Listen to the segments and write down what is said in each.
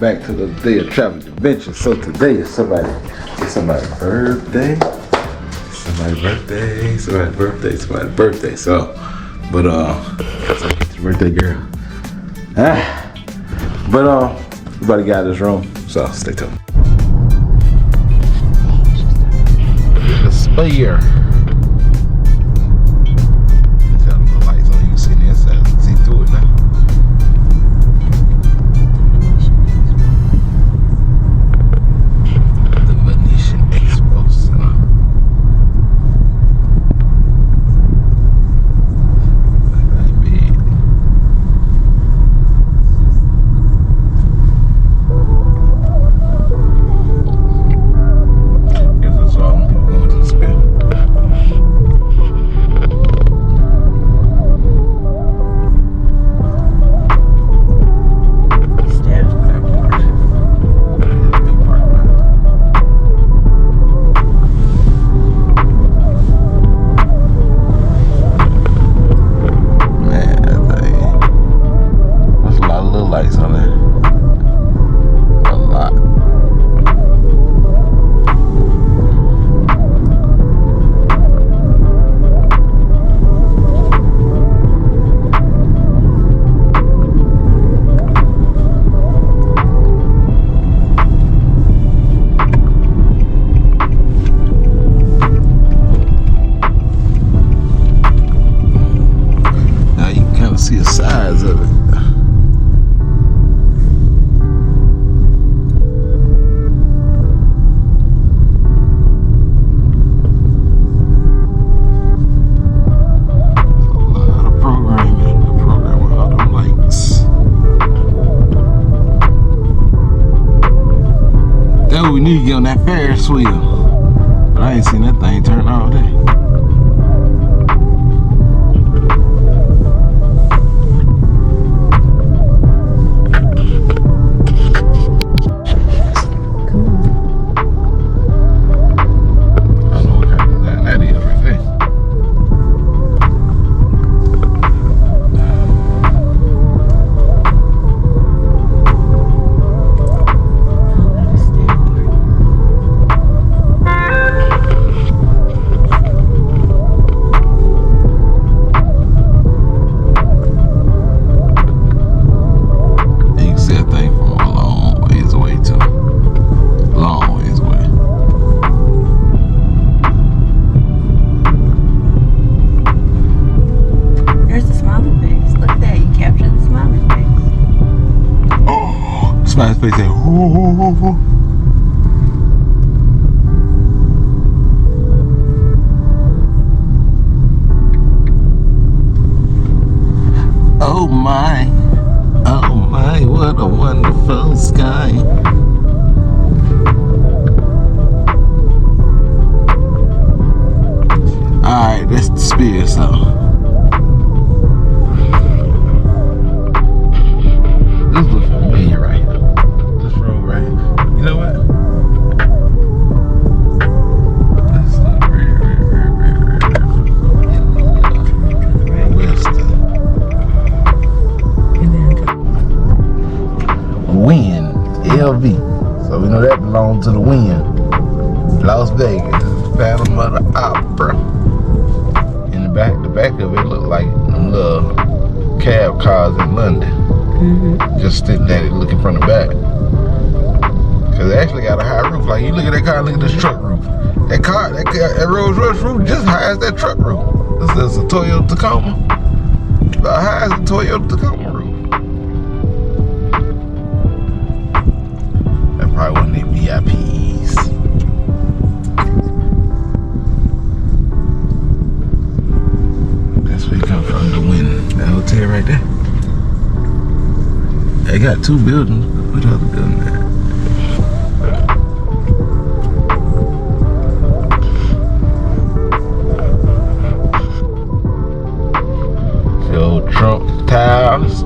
back to the day of travel adventure. So today is somebody's birthday. Somebody's birthday. So, but it's your birthday, girl. Everybody got this room, so stay tuned. The spare. See the size of it. We need to get on that Ferris wheel, but I ain't seen that thing turn all day. Smiley face said, "Ooh." Oh my, what a wonderful sky. Alright, that's the spear song. This looks familiar right here. This road right here. You know what? This looks very western. Wind, LV. So we know that belongs to the wind. Las Vegas, Phantom of the Opera. In the back of it looked like them little cab cars in London. Just sitting at it looking from the back. Cause it actually got a high roof. Like you look at that car, look at this truck roof. That Rolls Royce roof just high as that truck roof. This is a Toyota Tacoma. About high as a Toyota Tacoma roof. That probably one of their VIPs. That's where you come from, the wind. That hotel right there. They got two buildings. What other building there? The old Trump Towers.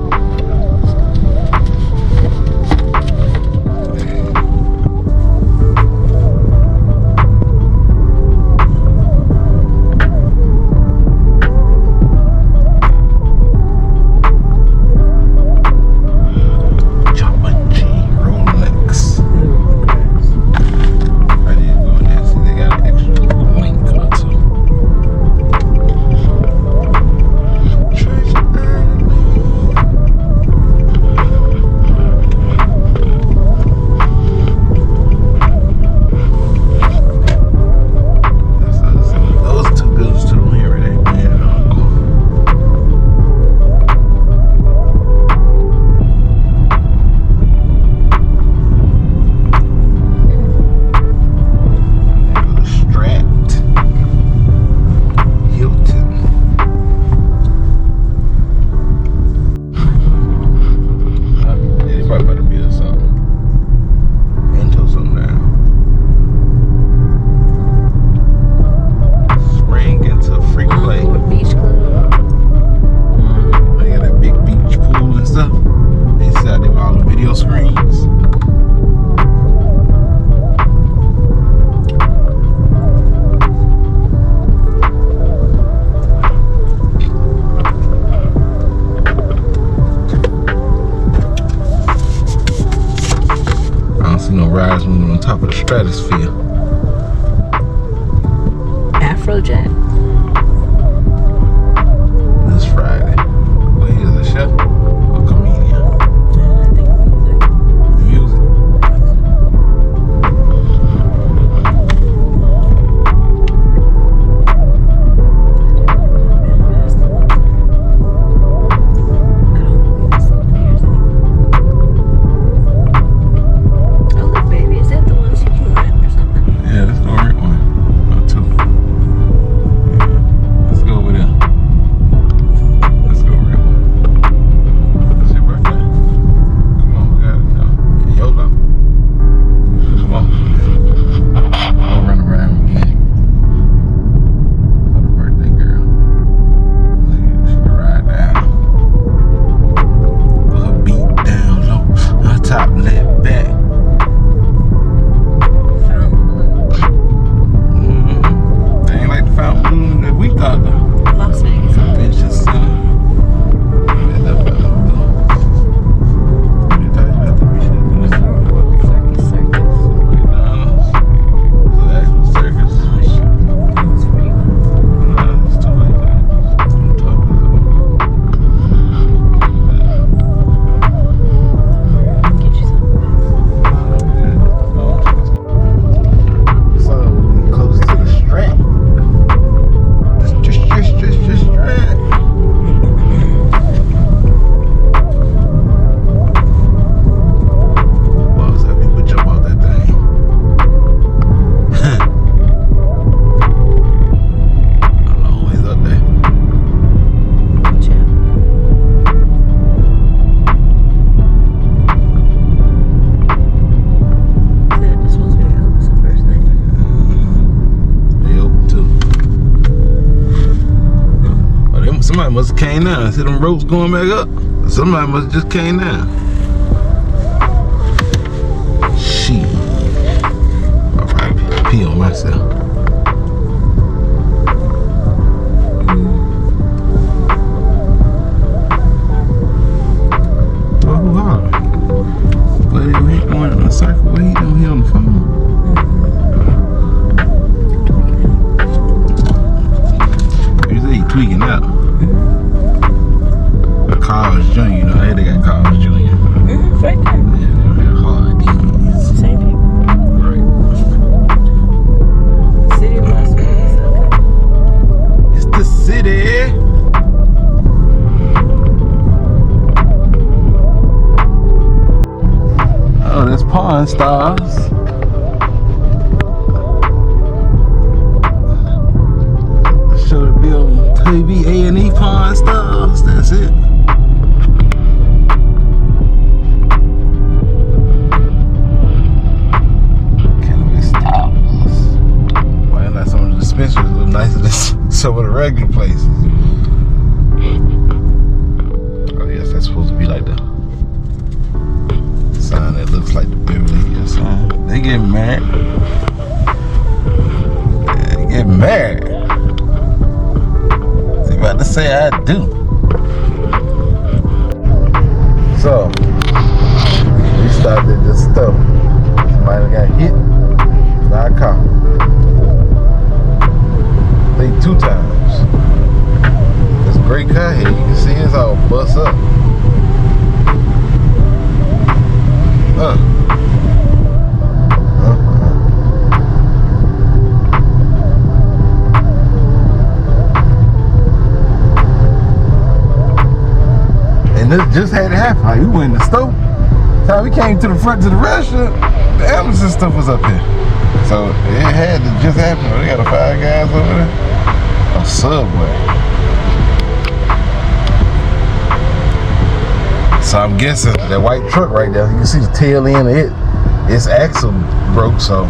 Afrojack. This Friday. Well, he's a chef or comedian. I think music. Music. Oh, look, baby, is that the ones you can rent or something? Yeah, let's go rent one. Or two. Yeah. Let's go over there. Let's go rent one. It's your birthday. Come on, we got it now. YOLO. Come on. I'll run around again. For the birthday girl. She can ride down. Put her beat down low. Her top left back. They ain't like the fountain balloon that we thought though. Las Vegas. Convention center. Circus. McDonald's. It's an actual circus. Oh, shit. It's for you. Nah, it's too late. I'm talking Get you something. So we close to the Strand. Just Strand. Wow, so people jump out that thing. I'm always up there. Chill. Is that supposed to be Elvis' first name? They open too. Oh, somebody must have came down. See them ropes going back up? Somebody must have just came down. Shit. I'll probably pee on myself. Oh, who hollering? But we ain't going in a circle. What he doing here on the phone? You say he tweaking out. College Junior, you know, hey, they got College Junior. It's right there. Yeah, they're hard D's. Same people. Right. City of Las Vegas. Okay. It's the city. Oh, that's Pawn Stars. Show the bill TV A&E Pawn Stars. That's it. Cannabis Stars. Why not some of the dispensaries look nicer than some of the regular places? Oh yes, that's supposed to be like the sign that looks like the Beverly Hills sign. They get married. They get married. They about to say I do. So we stopped at this store. Somebody got hit by a car. I think 2 times. This great car here, you can see it's all bust up. And this just had to happen. Like, we went in the store. Time we came to the front to the restaurant, the ambulance and stuff was up here. So it had to just happen. They got a 5 guys over there. A Subway. So I'm guessing that white truck right there, you can see the tail end of it. Its axle broke, so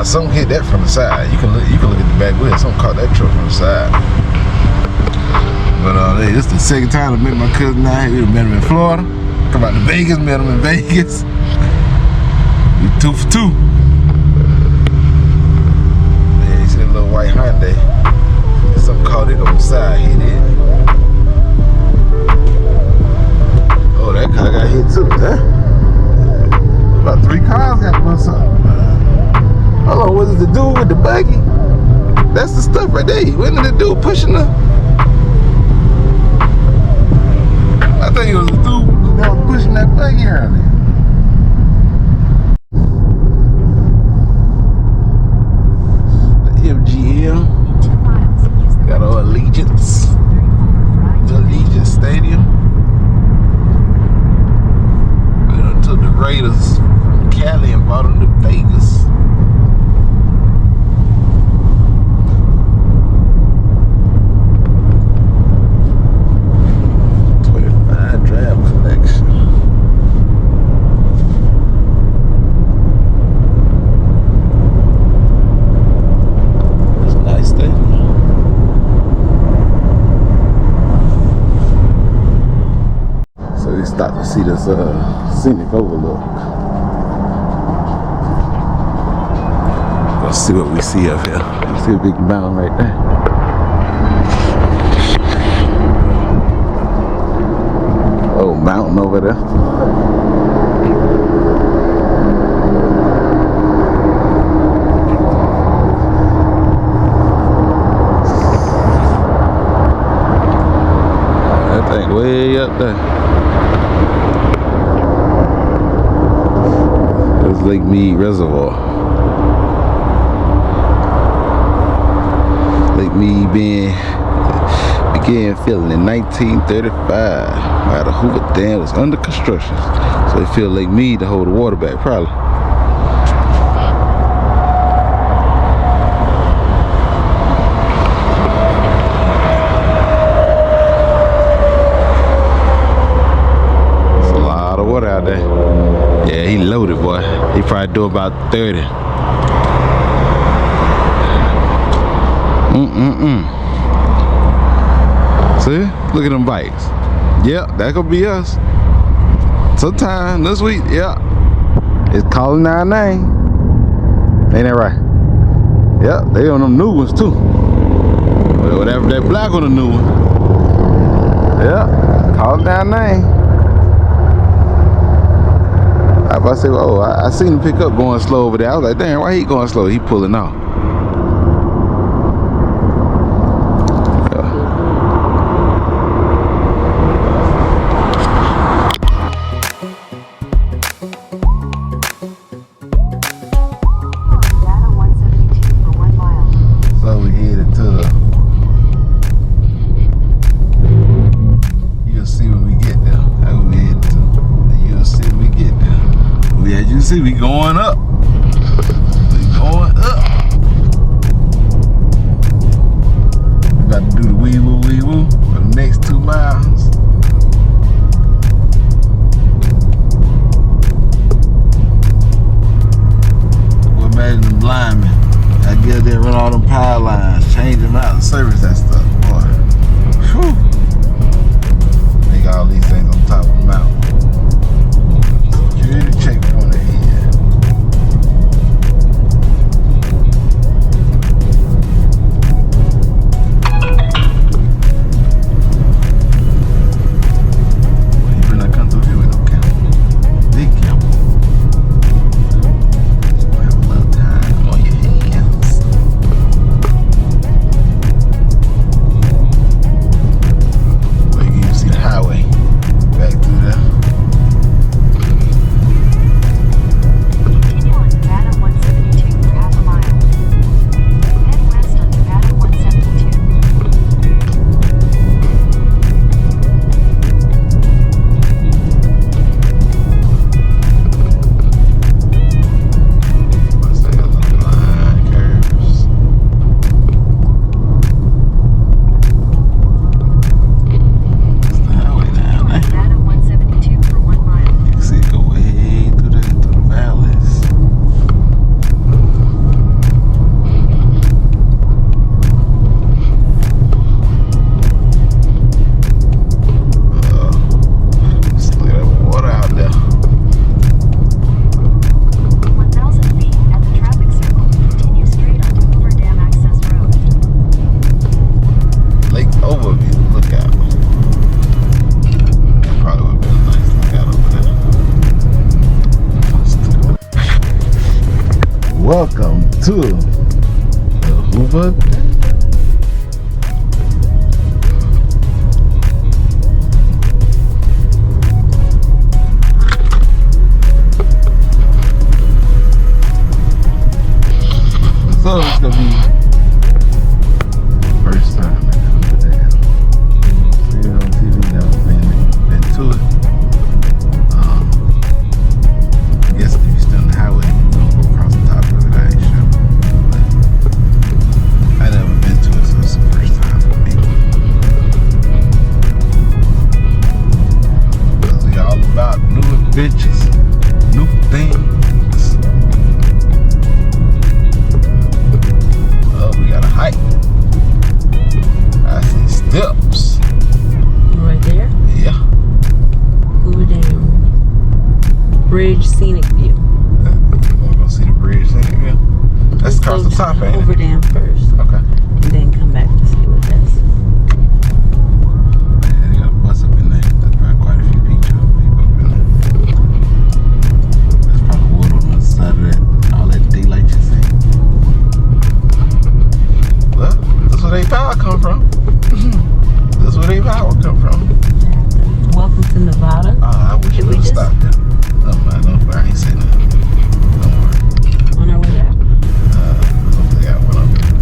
something hit that from the side. You can look at the back wheel. Something caught that truck from the side. But this is the second time I met my cousin out here. We met him in Florida. Come out to Vegas, met him in Vegas. We 2 for 2. Yeah, he said a little white Hyundai. Something caught it on the side. He did. Oh, that car got hit too, huh? About 3 cars got bust up. Hold on, was it the dude with the buggy? That's the stuff right there. When did the dude pushing the? I think it was the dude that was pushing that buggy earlier. The MGM. Got our Allegiance. The Allegiance Stadium. We done took the Raiders from Cali and brought them to Vegas. Stop to see this scenic overlook. Let's see what we see up here. You see a big mountain right there. Oh, mountain over there. That thing way up there. Lake Mead Reservoir. Lake Mead began filling in 1935 while the Hoover Dam was under construction. So they filled Lake Mead to hold the water back, probably. There's a lot of water out there. Yeah, he loaded, boy. He probably do about 30. See? Look at them bikes. Yep, that could be us. Sometime this week, yeah. It's calling our name. Ain't that right? Yep, they on them new ones too. Whatever that black on the new one. Yep, calling our name. I say, oh, I seen him pick up going slow over there. I was like, damn, why he going slow? He pulling off. So we headed to the. You'll see when we get there. That's what we headed to. You'll see when we get there. As you see, we going up. We going up. We about to do the wee woo for the next 2 miles. Well, imagine the linemen. I guess they run all them power lines, change them out, and service that stuff. Boy. Whew. Make all these things on top of the mountain. Security checkpoint ahead. Well, you better not come through here with no camera. Big camera. You might have a little time on your hands. Well, you can see the highway back through there. Welcome to the Hoover Dam. Oh, it's gonna be first time at the Hoover Dam. See it on TV, never been to it. I guess if you're still on the highway, you don't go across the top of it. I ain't sure. But I never been to it, so it's the first time for me. Because we all about new adventures, new things. We got a hike. I see steps. Right there? Yeah. Hoover Dam. Bridge scenic view. Wanna go see the bridge scenic view? That's across the top, ain't Hoover it? Dam first. Okay. And then come back to see what that's. Yeah, they got a bus up in there. There's probably quite a few people up in there. There's probably wood on the side of that. All that daylight you see. Well, that's where they power come from. That's where they power come from. Welcome to Nevada. Oh, I wish we would have stopped there. No, man, no, I ain't saying nothing. Don't worry. On our way back. Hopefully I got one up here.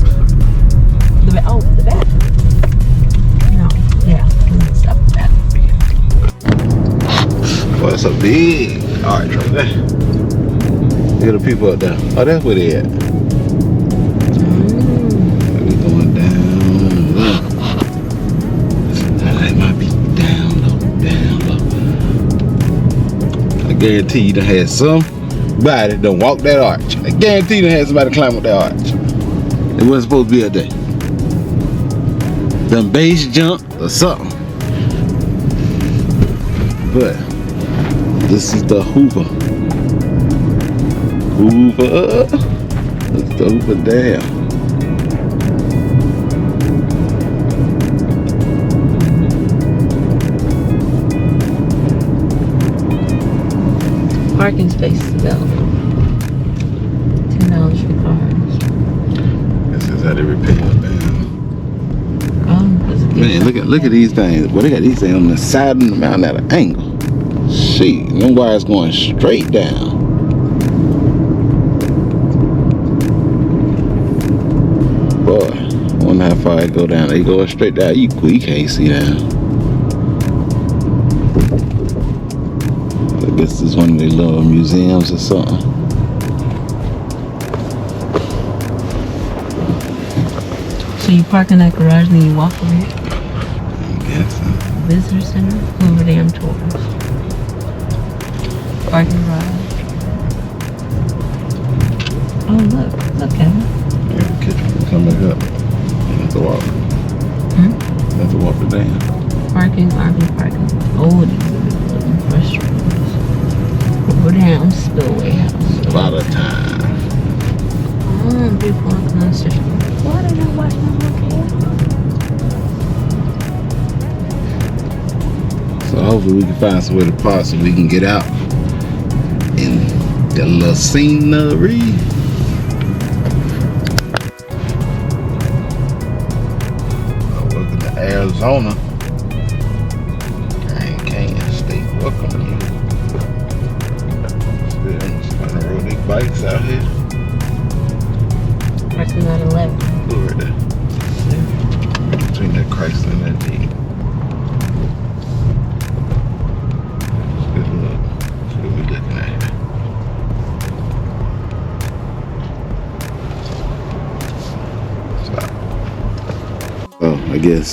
The bathroom. No. Yeah. Let's stop the bathroom for you. Boy, it's a big arch right there. Look at the people up there. Oh, that's where they at. We going down low. That might be down low. I guarantee you done had somebody done walk that arch. I guarantee you done had somebody climb up that arch. It wasn't supposed to be up there. Done base jump or something. But this is the Hoover. It's the Hoover Dam. Parking spaces available. $10 for cars. This is how they repair them down. Man, look at these things. Well, they got these things on the side of the mountain at an angle. Shit, them wires going straight down. Boy, I wonder how far it go down. They go straight down. You can't see down. I guess this is one of their little museums or something. So you park in that garage and then you walk over here? I guess so. Visitor Center, Hoover Dam tours. Parking garage. Oh look Kevin. Yeah, the kitchen can come back up. You have to walk. You have to walk the dam. Parking, RV parking. Oh, these restaurants. Hoover Dam Spillway House. A lot of time. People walking on the station. Why are they not watching them So hopefully we can find somewhere to park so we can get out in the little scenery. Welcome to Arizona. Kansas State, welcome you. Still on the road, they bikes out here. Parking lot 11. Look right there. Between that Chrysler and that Jeep. Good look. That's what we're looking at. Stop. Oh, I guess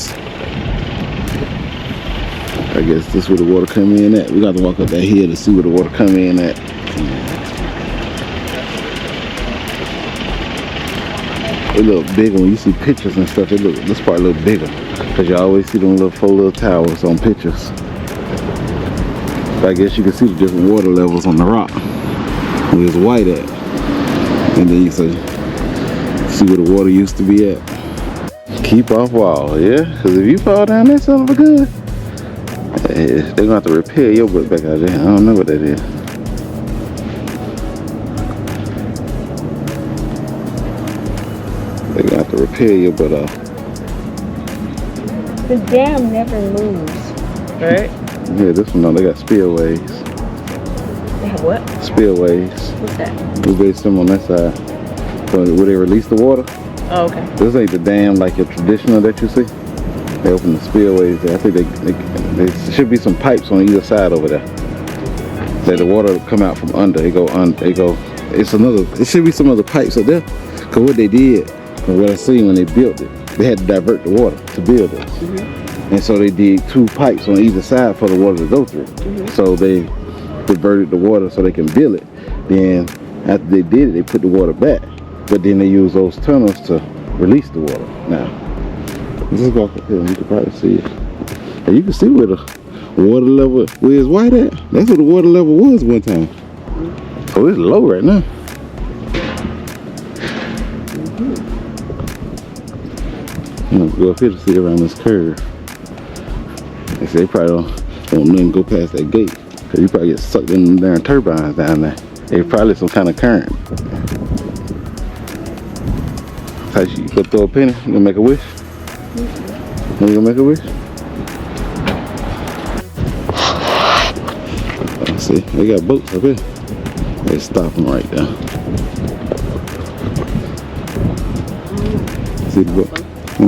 this is where the water come in at. We got to walk up that hill to see where the water come in at. It look bigger when you see pictures and stuff. This part a little bigger because you always see them little 4 little towers on pictures. But I guess you can see the different water levels on the rock where it's white at, and then you see where the water used to be at. Keep off wall, yeah. Because if you fall down that son of a gun, they're gonna have to repair your butt back out there. I don't know what that is. They're gonna have to repair your butt off. The dam never moves, right? Yeah, this one, no, they got spillways. They have what? Spillways. What's that? We based them on that side. where they release the water. Oh, okay. This ain't the dam like your traditional that you see. They open the spillways there. I think there should be some pipes on either side over there. That the water come out from under. It should be some other pipes up there. Cause what they did, and what I seen when they built it, they had to divert the water to build it. And so they did 2 pipes on either side for the water to go through. So they diverted the water so they can build it. Then after they did it, they put the water back. But then they use those tunnels to release the water. Now, let's just walk up here and you can probably see it. And you can see where the water level, where it's white at. That's what the water level was one time. So it's low right now. I'm gonna go up here to see around this curve. They say they probably don't even go past that gate. Cause you probably get sucked in them darn turbines down there. There's probably some kind of current. How you go throw a penny? You gonna make a wish? You gonna make a wish? Let's see, they got boats up here. They stop them right there. See the boat? You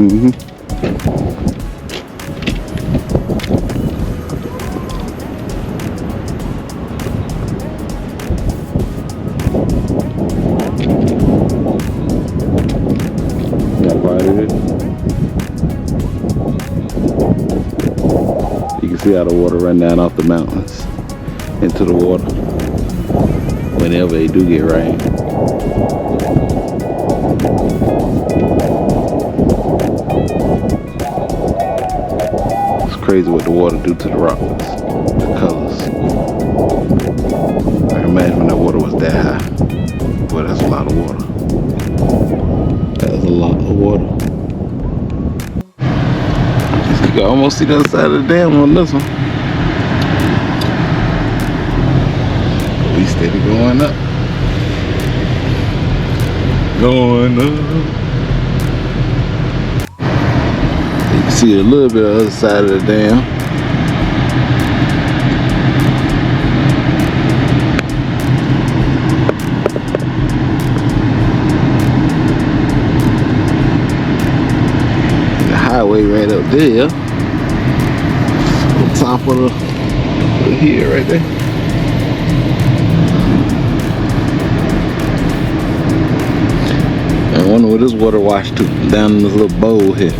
can see how the water run down off the mountains into the water whenever they do get rain. It's crazy what the water do to the rocks, the colors. I can imagine when that water was that high. Boy, that's a lot of water. That's a lot of water. You can almost see the other side of the dam on this one. We steady going up. Going up. You can see a little bit of the other side of the dam. The highway right up there. On top of the hill right there. I wonder where this water washed to, down in this little bowl here.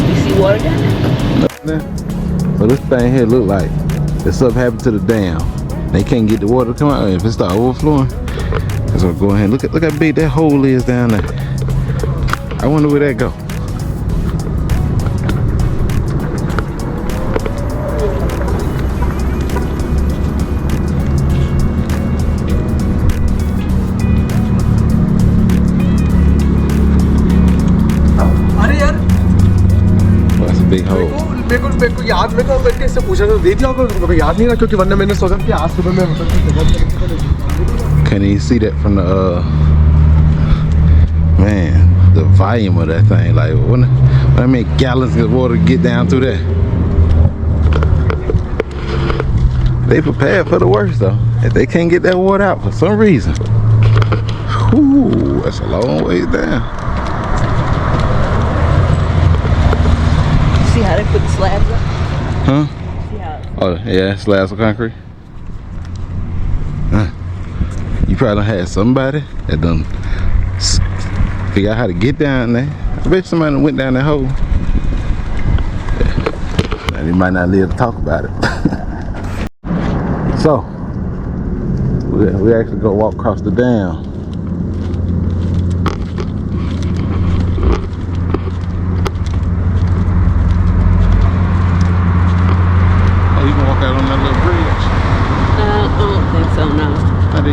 You see water down there? So this thing here look like if something happened to the dam, they can't get the water to come out. If it start overflowing, so go ahead and look how big that hole is down there. I wonder where that go. Big hole. मेरे को याद मेरे को मैंने इससे पूछा तो दे दिया होगा मेरे को याद नहीं रहा क्योंकि वरना मैंने सोचा कि आज सुबह मैं होटल की जगह Can you see that from the man, the volume of that thing, like what I mean gallons of water get down through there. They prepared for the worst though. If they can't get that water out for some reason, whoo, that's a long ways down. See how they put the slabs up? Huh? Yeah. Oh yeah, slabs of concrete. You probably had somebody that done figure out how to get down there. I bet somebody went down that hole. And they might not live to talk about it. So we actually go walk across the dam.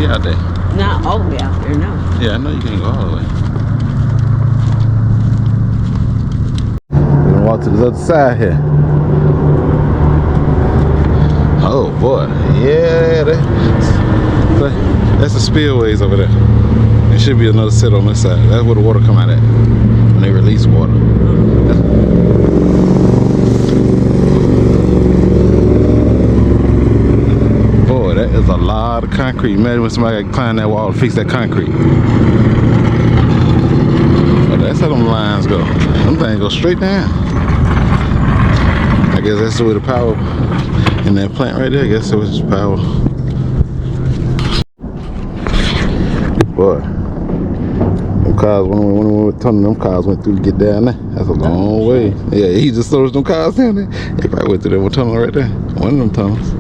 Out there. Not all the way out there, no. Yeah, I know you can't go all the way. We're gonna walk to the other side here. Oh boy, yeah, that's the spillways over there. There should be another set on this side. That's where the water come out at when they release water. concrete. Imagine when somebody got to climb that wall to fix that concrete. But that's how them lines go. Them things go straight down. I guess that's the way the power in that plant right there. I guess it was just power. Boy, them cars, when we were tunnel, them cars went through to get down there. That's a long way. Yeah, he just sold them cars down there. They probably went through that tunnel right there. One of them tunnels.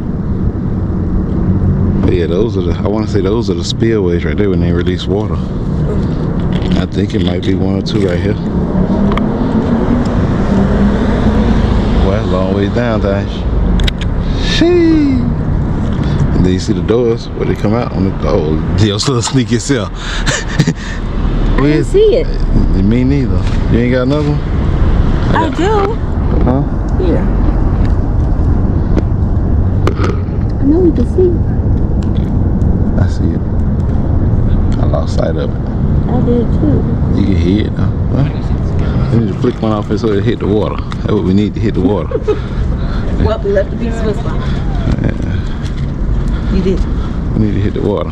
But yeah, those are the, I want to say those are the spillways right there when they release water. I think it might be one or two right here. Well, that's a long way down, Dash. Sheesh. And then you see the doors where they come out on the, oh, your little sneaky self. I didn't see it. Me neither. You ain't got another one? I do. Huh? Here. I know you can see it. I see it. I lost sight of it. I did too. You can hear it though. Huh? You need to flick one off so it hit the water. That's what we need to hit the water. Well, we left the piece of line. Yeah. You did. We need to hit the water.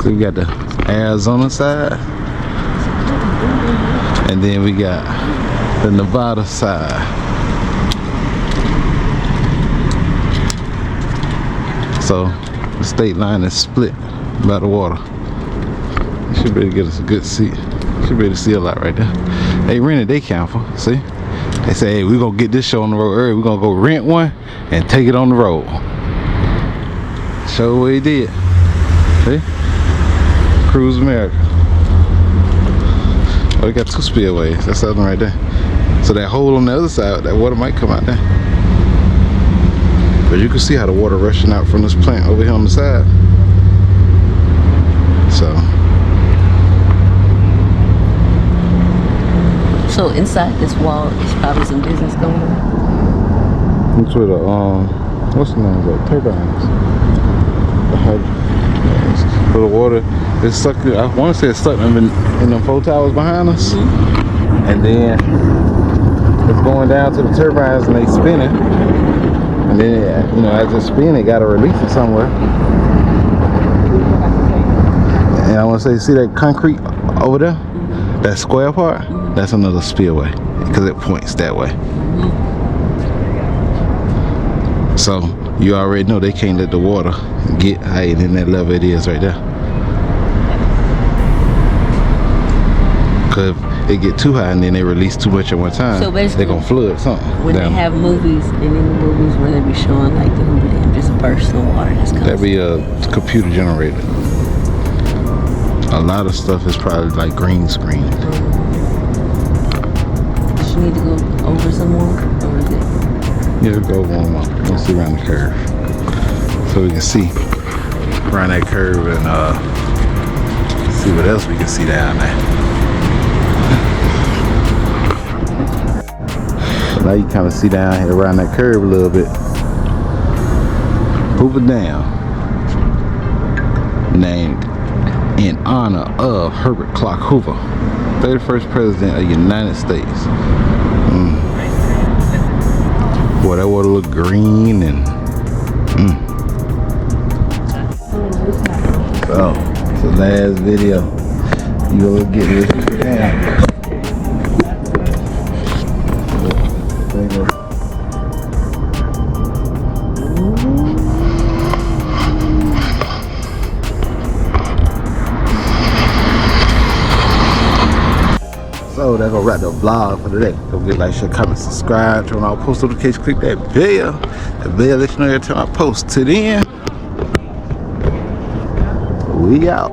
So we got the Arizona side. And then we got the Nevada side. So the state line is split by the water. You should be able to get us a good seat. Should be able to see a lot right there. They rented their camper, see? They say, hey, we're gonna get this show on the road early. We're gonna go rent one and take it on the road. Show what he did. See? Cruise America. Oh, we got two spillways. That's the other one right there. So that hole on the other side, that water might come out there. But you can see how the water rushing out from this plant over here on the side. So inside this wall is probably some business going on. That's where the what's the name of it? Turbines. For the water, it's stuck. I want to say it's stuck in them 4 towers behind us, and then it's going down to the turbines and they spinning, and then you know as it's spinning, it got to release it somewhere. And I want to say, see that concrete over there, that square part? That's another spillway because it points that way. So you already know they can't let the water get higher than that level it is right there. Because if it get too high and then they release too much at one time, so basically, they're gonna flood something. When they have movies, and in the movies where they be showing like the Hoover Dam, just burst of water that's coming. That'd be a computer generated. A lot of stuff is probably like green screen. You need to go over some more, or is it? Yeah, go one more. Let's see around the curve, so we can see around that curve and see what else we can see down there. So now you kind of see down here around that curve a little bit. Hoover Dam, named in honor of Herbert Clark Hoover, 31st President of the United States. Boy, that water look green and So, it's the last video. You gonna get this down. So that's gonna wrap the vlog for today. Don't forget to like, share, comment, subscribe, turn on post notifications, click that bell. The bell lets you know every time I post. Till then, we out.